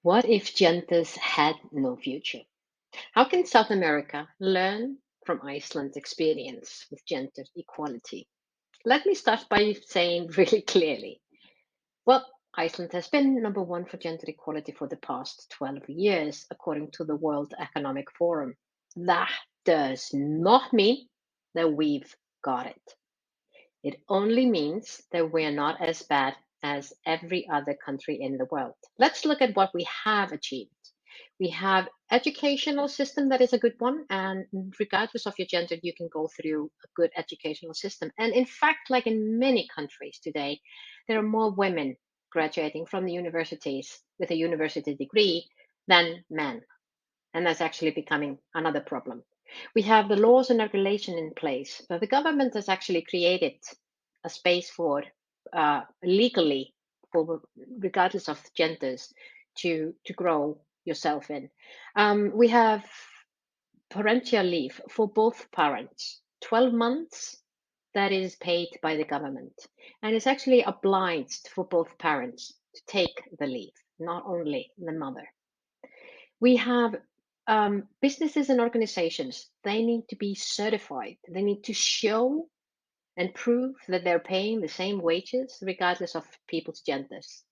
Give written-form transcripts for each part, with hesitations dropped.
What if genders had no future? How can South America learn from Iceland's experience with gender equality? Let me start by saying really clearly, well, Iceland has been number one for gender equality for the past 12 years, according to the World Economic Forum. That does not mean that we've got it. It only means that we're not as bad as every other country in the world. Let's look at what we have achieved. We have educational system that is a good one, and regardless of your gender, you can go through a good educational system. And in fact, like in many countries today, there are more women graduating from the universities with a university degree than men. And that's actually becoming another problem. We have the laws and regulation in place, but the government has actually created a space for legally, for regardless of genders, to grow yourself in. We have parental leave for both parents, 12 months that is paid by the government, and it's actually obliged for both parents to take the leave, not only the mother. We have businesses and organizations, they need to be certified. They need to show and prove that they're paying the same wages regardless of people's genders.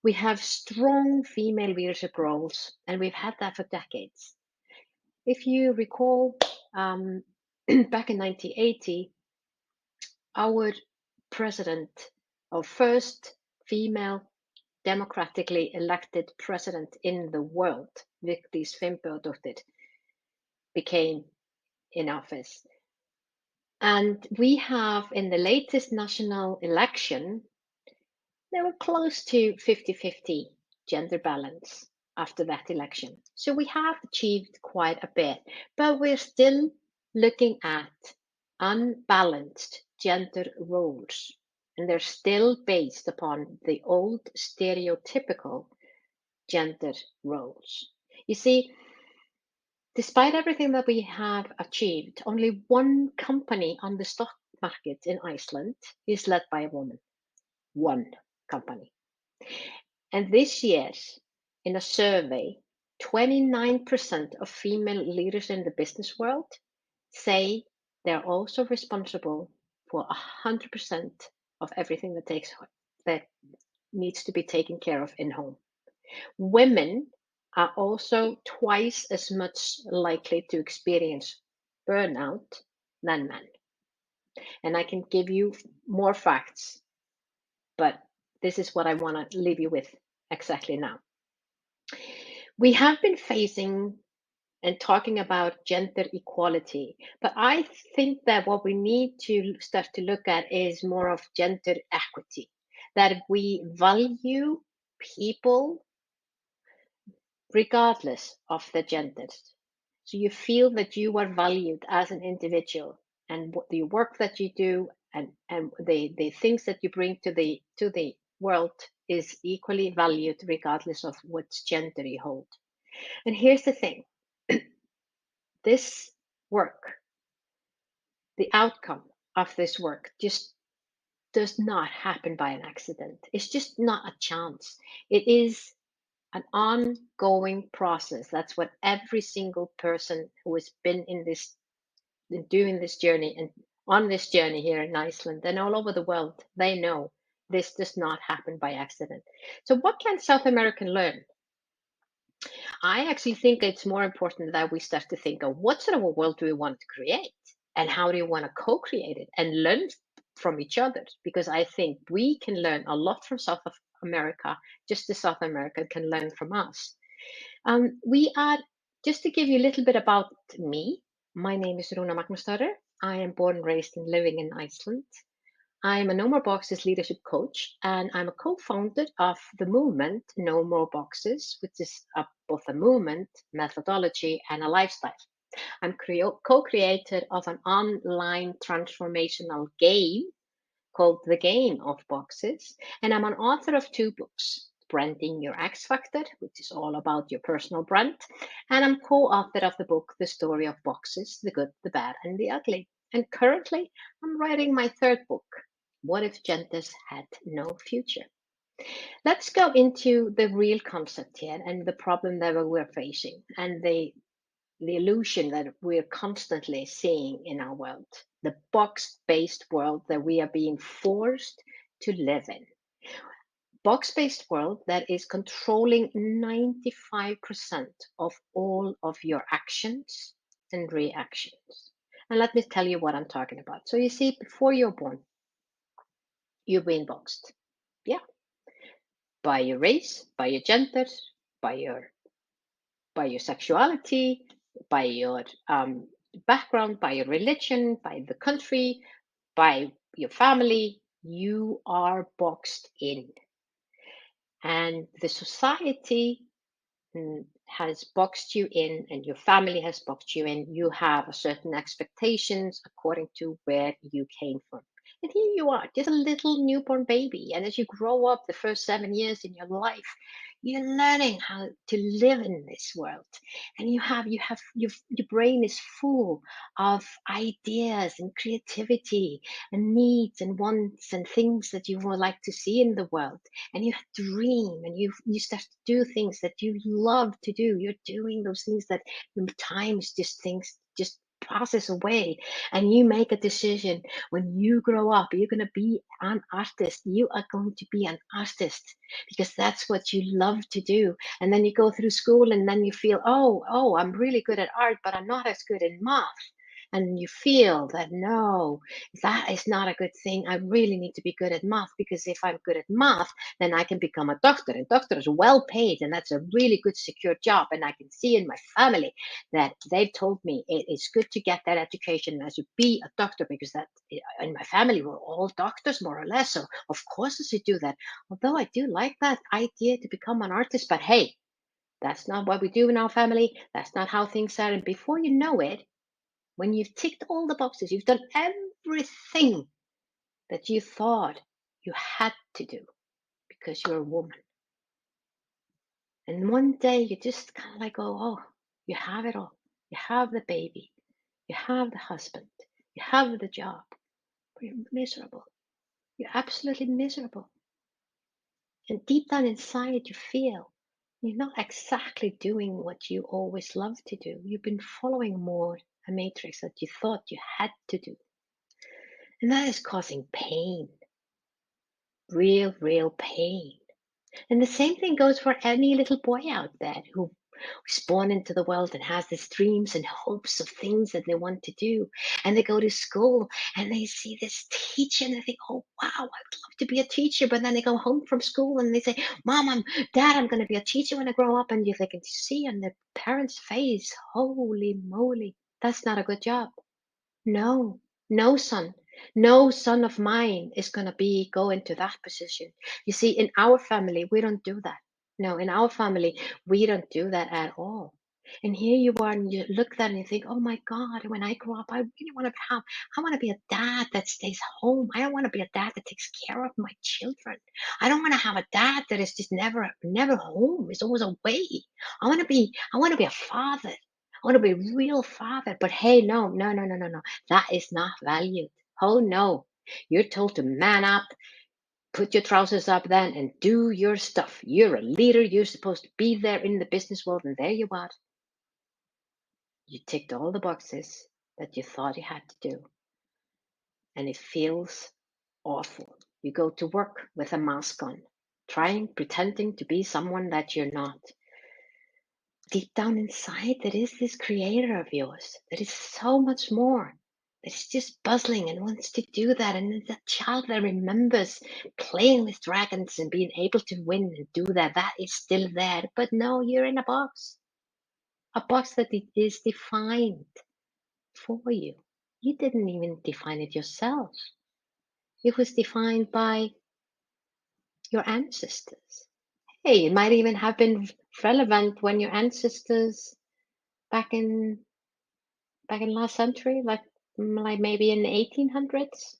We have strong female leadership roles, and we've had that for decades. If you recall, back in 1980, our president, our first female democratically elected president in the world, Vigdís Finnbogadóttir, became in office. And we have, in the latest national election, they were close to 50-50 gender balance after that election. So we have achieved quite a bit, but we're still looking at unbalanced gender roles. And they're still based upon the old stereotypical gender roles. You see, despite everything that we have achieved, only one company on the stock market in Iceland is led by a woman. One company. And this year, in a survey, 29% of female leaders in the business world say they're also responsible for 100% of everything that needs to be taken care of in home. Women are also twice as much likely to experience burnout than men. And I can give you more facts, but this is what I want to leave you with exactly now. We have been facing and talking about gender equality, but I think that what we need to start to look at is more of gender equity, that we value people regardless of their genders. So you feel that you are valued as an individual, and what the work that you do and the things that you bring to the world is equally valued regardless of which gender you hold. And here's the thing, this work, the outcome of this work just does not happen by an accident. It's just not a chance. It is an ongoing process. That's what every single person who has been in this, doing this journey and on this journey here in Iceland and all over the world, they know this does not happen by accident. So what can South American learn? I actually think it's more important that we start to think of what sort of a world do we want to create and how do you want to co-create it and learn from each other, because I think we can learn a lot from South America, just as South America can learn from us. We are, just to give you a little bit about me, my name is Rúna Magnúsdóttir. I am born and raised and living in Iceland. I am a No More Boxes leadership coach, and I'm a co-founder of the movement No More Boxes, which is both a movement, methodology, and a lifestyle. I'm co-creator of an online transformational game called The Game of Boxes, and I'm an author of 2 books, Branding Your X Factor, which is all about your personal brand, and I'm co-author of the book The Story of Boxes, The Good, the Bad, and the Ugly. And currently, I'm writing my 3rd book, What If Genders Had No Future? Let's go into the real concept here and the problem that we're facing and the illusion that we're constantly seeing in our world, the box-based world that we are being forced to live in. Box-based world that is controlling 95% of all of your actions and reactions. And let me tell you what I'm talking about. So you see, before you're born, you've been boxed. Yeah, by your race, by your gender, by your sexuality, by your background, by your religion, by the country, by your family. You are boxed in. And the society has boxed you in, and your family has boxed you in. You have a certain expectations according to where you came from. And here you are, just a little newborn baby. And as you grow up the first 7 years in your life, you're learning how to live in this world. And your brain is full of ideas and creativity and needs and wants and things that you would like to see in the world. And you dream and you start to do things that you love to do. You're doing those things that times just things just passes away, and you make a decision. When you grow up, you're going to be an artist. You are going to be an artist because that's what you love to do. And then you go through school and then you feel, oh, I'm really good at art, but I'm not as good in math. And you feel that no, that is not a good thing. I really need to be good at math, because if I'm good at math, then I can become a doctor. And doctor is well paid, and that's a really good, secure job. And I can see in my family that they've told me it is good to get that education as to be a doctor, because that in my family we're all doctors more or less. So of course I should do that. Although I do like that idea to become an artist, but hey, that's not what we do in our family. That's not how things are. And before you know it, when you've ticked all the boxes, you've done everything that you thought you had to do because you're a woman. And one day you just kind of like go, oh, you have it all. You have the baby. You have the husband. You have the job. But you're miserable. You're absolutely miserable. And deep down inside, you feel you're not exactly doing what you always loved to do. You've been following more a matrix that you thought you had to do. And that is causing pain. Real pain. And the same thing goes for any little boy out there who is born into the world and has these dreams and hopes of things that they want to do. And they go to school and they see this teacher and they think, oh, wow, I'd love to be a teacher. But then they go home from school and they say, Mom, Dad, I'm going to be a teacher when I grow up. And they can see on the parent's face, holy moly, that's not a good job. No, no son. No son of mine is going to be go into that position. You see, in our family, we don't do that. No, in our family, we don't do that at all. And here you are, and you look at that and you think, oh my God, when I grow up, I really want to have, I want to be a dad that stays home. I don't want to be a dad that takes care of my children. I don't want to have a dad that is just never home. Is always away. I want to be a father. I want to be a real father. But hey, no. That is not valued. Oh no. You're told to man up, put your trousers up then, and do your stuff. You're a leader. You're supposed to be there in the business world, and there you are. You ticked all the boxes that you thought you had to do, and it feels awful. You go to work with a mask on, pretending to be someone that you're not. Deep down inside, there is this creator of yours that is so much more. It's just buzzing and wants to do that. And it's a child that remembers playing with dragons and being able to win and do that. That is still there. But no, you're in a box that it is defined for you. You didn't even define it yourself. It was defined by your ancestors. Hey, it might even have been relevant when your ancestors back in last century, like maybe in the 1800s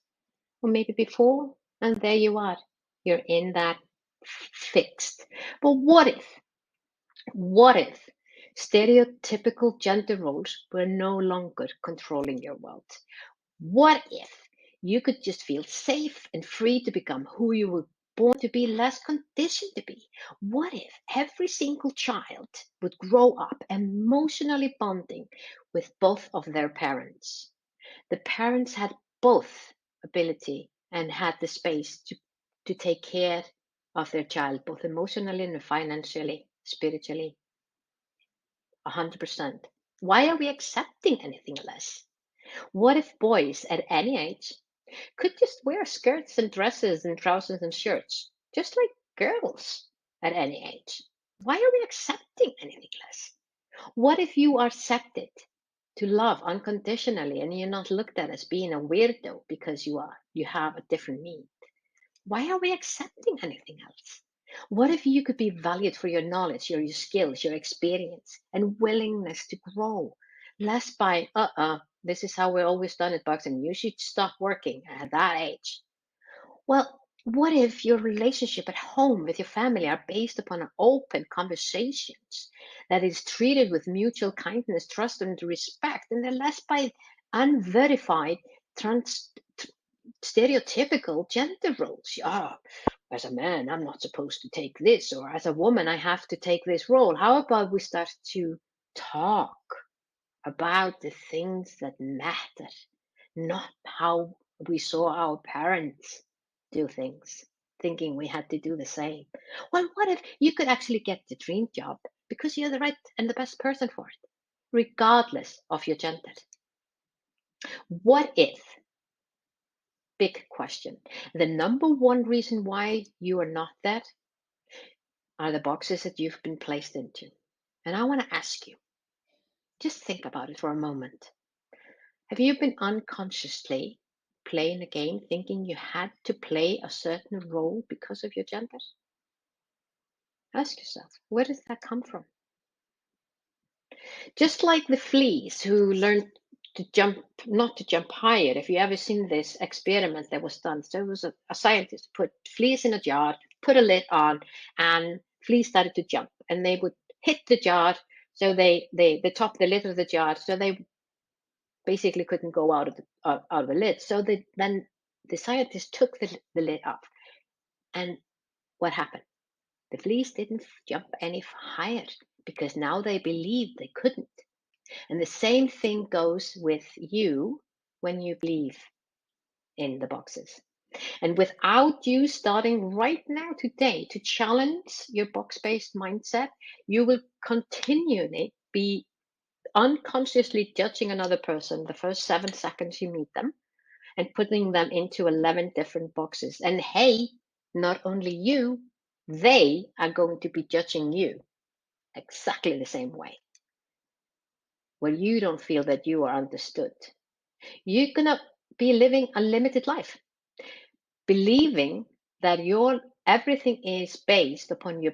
or maybe before, and there you are. You're in that fixed. But what if stereotypical gender roles were no longer controlling your world? What if you could just feel safe and free to become who you born to be, less conditioned to be. What if every single child would grow up emotionally bonding with both of their parents? The parents had both ability and had the space to take care of their child, both emotionally and financially, spiritually, 100%. Why are we accepting anything less? What if boys at any age could just wear skirts and dresses and trousers and shirts, just like girls at any age? Why are we accepting anything less? What if you are accepted to love unconditionally and you're not looked at as being a weirdo because you have a different need? Why are we accepting anything else? What if you could be valued for your knowledge, your skills, your experience, and willingness to grow? Less by, this is how we're always done at Bucks, and you should stop working at that age. Well, what if your relationship at home with your family are based upon an open conversations that is treated with mutual kindness, trust, and respect, and they're less by unverified, trans, stereotypical gender roles? As a man, I'm not supposed to take this, or as a woman, I have to take this role. How about we start to talk about the things that matter, not how we saw our parents do things, thinking we had to do the same? Well, what if you could actually get the dream job because you're the right and the best person for it, regardless of your gender? What if, big question, the number one reason why you are not that are the boxes that you've been placed into? And I want to ask you, just think about it for a moment. Have you been unconsciously playing a game thinking you had to play a certain role because of your gender? Ask yourself, where does that come from? Just like the fleas who learned to jump, not to jump higher. If you ever seen this experiment that was done, so it was a scientist put fleas in a jar, put a lid on, and fleas started to jump, and they would hit the jar, so they top the lid of the jar, so they basically couldn't go out of the lid. So then the scientist took the lid off, and what happened? The fleas didn't jump any higher because now they believed they couldn't. And the same thing goes with you when you believe in the boxes. And without you starting right now today to challenge your box based mindset, you will continually be unconsciously judging another person the first 7 seconds you meet them and putting them into 11 different boxes. And hey, not only you, they are going to be judging you exactly the same way, where you don't feel that you are understood. You're going to be living a limited life, believing that your everything is based upon your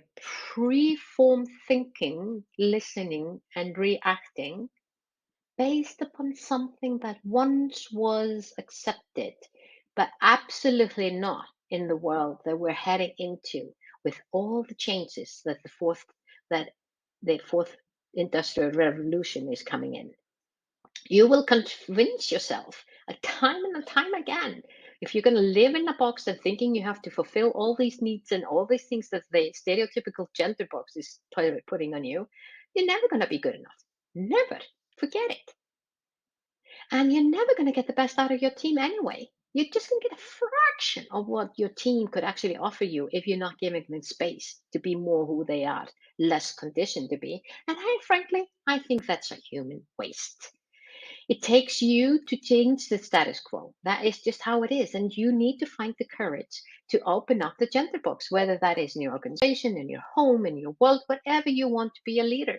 preformed thinking, listening, and reacting based upon something that once was accepted, but absolutely not in the world that we're heading into with all the changes that the fourth industrial revolution is coming in. You will convince yourself a time and a time again, if you're going to live in a box and thinking you have to fulfill all these needs and all these things that the stereotypical gender box is putting on you, you're never going to be good enough. Never. Forget it. And you're never going to get the best out of your team anyway. You're just going to get a fraction of what your team could actually offer you if you're not giving them space to be more who they are, less conditioned to be. And hey, frankly, I think that's a human waste. It takes you to change the status quo. That is just how it is. And you need to find the courage to open up the gender box, whether that is in your organization, in your home, in your world, whatever you want to be a leader.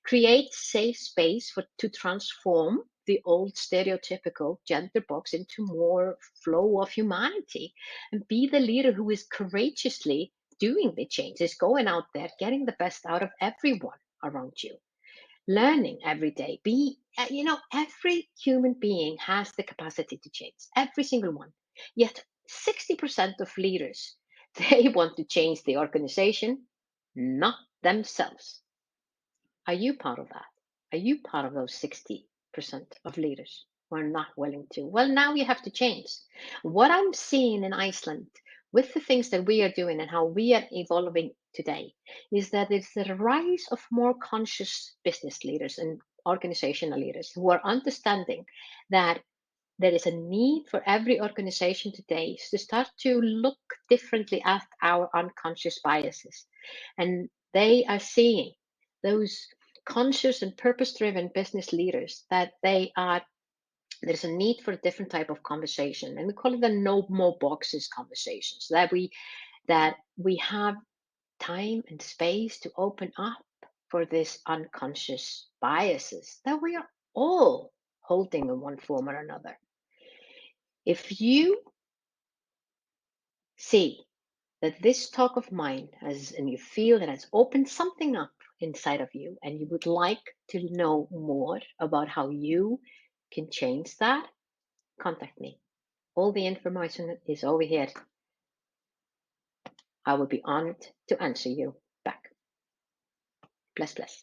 Create safe space to transform the old stereotypical gender box into more flow of humanity, and be the leader who is courageously doing the changes, going out there, getting the best out of everyone around you, learning every day. Every human being has the capacity to change, every single one. Yet 60% of leaders, they want to change the organization, not themselves. Are you part of that? Are you part of those 60% of leaders who are not willing to? Well, now you have to change. What I'm seeing in Iceland with the things that we are doing and how we are evolving today is that it's the rise of more conscious business leaders and organizational leaders who are understanding that there is a need for every organization today to start to look differently at our unconscious biases. And they are seeing those conscious and purpose driven business leaders that there's a need for a different type of conversation, and we call it the no more boxes conversations, that we have time and space to open up for this unconscious biases that we are all holding in one form or another. If you see that this talk of mine has, and you feel that it's opened something up inside of you, and you would like to know more about how you can change that, contact me. All the information is over here. I will be honored to answer you back. Bless, bless.